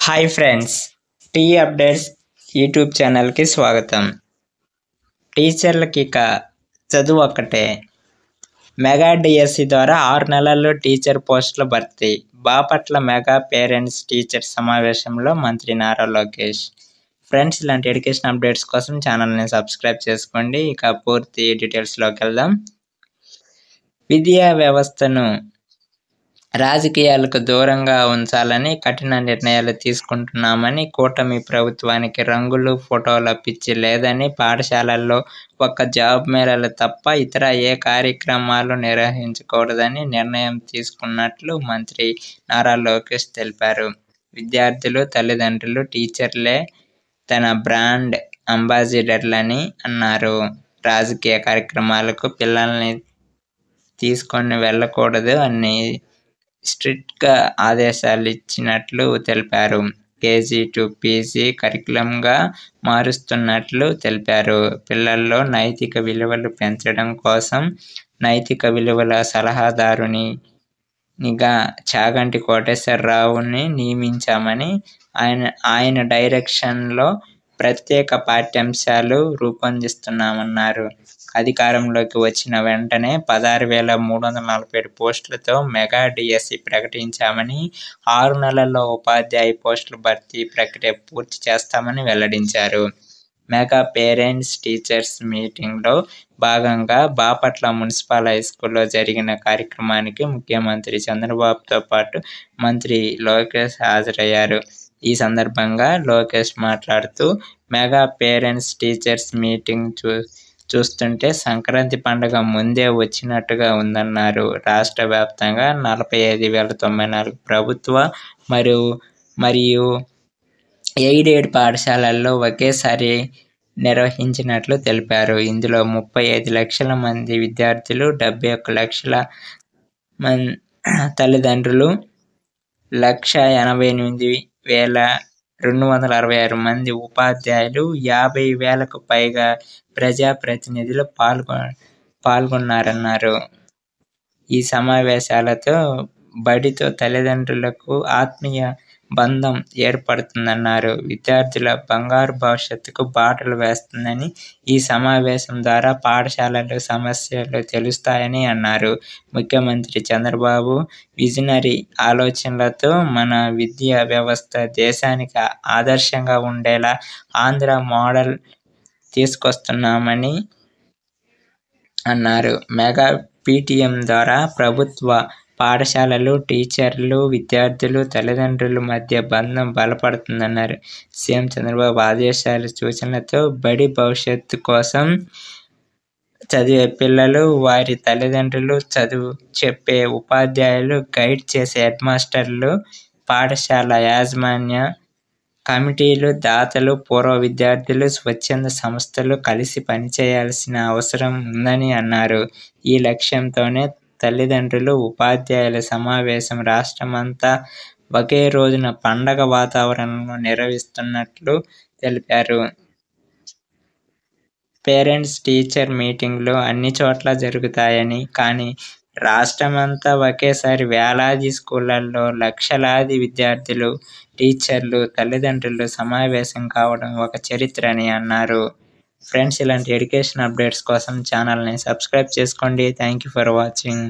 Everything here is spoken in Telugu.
Hi friends, tea updates YouTube ఛానల్కి స్వాగతం. టీచర్లకి ఇక చదువు ఒక్కటే. మెగా డిఎస్సి ద్వారా 6 నెలల్లో టీచర్ పోస్టుల భర్తీ. బాపట్ల మెగా పేరెంట్స్ టీచర్ సమావేశంలో మంత్రి నారా లోకేష్. ఫ్రెండ్స్, ఇలాంటి ఎడ్యుకేషన్ అప్డేట్స్ కోసం ఛానల్ని సబ్స్క్రైబ్ చేసుకోండి. ఇక పూర్తి డీటెయిల్స్లోకి వెళ్దాం. విద్యా వ్యవస్థను రాజకీయాలకు దూరంగా ఉంచాలని కఠిన నిర్ణయాలు తీసుకుంటున్నామని, కూటమి ప్రభుత్వానికి రంగులు ఫోటోల పిచ్చి లేదని, పాఠశాలల్లో ఒక్క జాబ్ మేళాలు తప్ప ఇతర ఏ కార్యక్రమాలు నిర్వహించకూడదని నిర్ణయం తీసుకున్నట్లు మంత్రి నారా లోకేష్ తెలిపారు. విద్యార్థులు, తల్లిదండ్రులు, టీచర్లే తన బ్రాండ్ అంబాసిడర్లని అన్నారు. రాజకీయ కార్యక్రమాలకు పిల్లల్ని తీసుకొని వెళ్ళకూడదు అని స్ట్రిక్ట్గా ఆదేశాలు ఇచ్చినట్లు తెలిపారు. కేజీ టు పీజీ కరికులంగా మారుస్తున్నట్లు తెలిపారు. పిల్లల్లో నైతిక విలువలు పెంచడం కోసం నైతిక విలువల సలహాదారునిగా చాగంటి కోటేశ్వరరావుని నియమించామని, ఆయన డైరెక్షన్లో ప్రత్యేక పాఠ్యాంశాలు రూపొందిస్తున్నామన్నారు. అధికారంలోకి వచ్చిన వెంటనే 16,347 పోస్టులతో మెగా డిఎస్సి ప్రకటించామని, 6 నెలల్లో ఉపాధ్యాయ పోస్టుల భర్తీ ప్రక్రియ పూర్తి చేస్తామని వెల్లడించారు. మెగా పేరెంట్స్ టీచర్స్ మీటింగ్లో భాగంగా బాపట్ల మున్సిపల్ హైస్కూల్లో జరిగిన కార్యక్రమానికి ముఖ్యమంత్రి చంద్రబాబుతో పాటు మంత్రి లోకేష్ హాజరయ్యారు. ఈ సందర్భంగా లోకేష్ మాట్లాడుతూ, మెగా పేరెంట్స్ టీచర్స్ మీటింగ్ చూస్తుంటే సంక్రాంతి పండుగ ముందే వచ్చినట్టుగా ఉందన్నారు. రాష్ట్ర వ్యాప్తంగా 45,094 ప్రభుత్వ మరియు ఎయిడెడ్ పాఠశాలల్లో ఒకేసారి నిర్వహించినట్లు తెలిపారు. ఇందులో 35 లక్షల మంది విద్యార్థులు, 71 లక్షల తల్లిదండ్రులు, 1,88,266 మంది ఉపాధ్యాయులు, 50,000కు పైగా ప్రజాప్రతినిధులు పాల్గొన్నారన్నారు. ఈ సమావేశాలతో బడితో తల్లిదండ్రులకు ఆత్మీయ బంధం ఏర్పడుతుందన్నారు. విద్యార్థుల బంగారు భవిష్యత్తుకు బాటలు వేస్తుందని, ఈ సమావేశం ద్వారా పాఠశాలల సమస్యలు తెలుస్తాయని అన్నారు. ముఖ్యమంత్రి చంద్రబాబు విజనరీ ఆలోచనలతో మన విద్యా వ్యవస్థ దేశానికి ఆదర్శంగా ఉండేలా ఆంధ్ర మోడల్ తీసుకొస్తున్నామని అన్నారు. మెగా పీటీఎం ద్వారా ప్రభుత్వ పాఠశాలలు, టీచర్లు, విద్యార్థులు, తల్లిదండ్రుల మధ్య బంధం బలపడుతుందన్నారు. సీఎం చంద్రబాబు ఆదేశాలు, సూచనలతో బడి భవిష్యత్తు కోసం చదివే పిల్లలు, వారి తల్లిదండ్రులు, చదువు చెప్పే ఉపాధ్యాయులు, గైడ్ చేసే హెడ్మాస్టర్లు, పాఠశాల యాజమాన్య కమిటీలు, దాతలు, పూర్వ విద్యార్థులు, స్వచ్ఛంద సంస్థలు కలిసి పనిచేయాల్సిన అవసరం ఉందని అన్నారు. ఈ లక్ష్యంతోనే తల్లిదండ్రులు, ఉపాధ్యాయుల సమావేశం రాష్ట్రమంతా ఒకే రోజున పండగ వాతావరణంలో నిర్వహిస్తున్నట్లు తెలిపారు. పేరెంట్స్ టీచర్ మీటింగ్లు అన్ని చోట్ల జరుగుతాయని, కానీ రాష్ట్రమంతా ఒకేసారి వేలాది స్కూళ్లలో లక్షలాది విద్యార్థులు, టీచర్లు, తల్లిదండ్రులు సమావేశం కావడం ఒక చరిత్ర అని అన్నారు. ఫ్రెండ్స్, ఇలాంటి ఎడ్యుకేషన్ అప్డేట్స్ కోసం ఛానల్ని సబ్స్క్రైబ్ చేసుకోండి. Thank you for watching.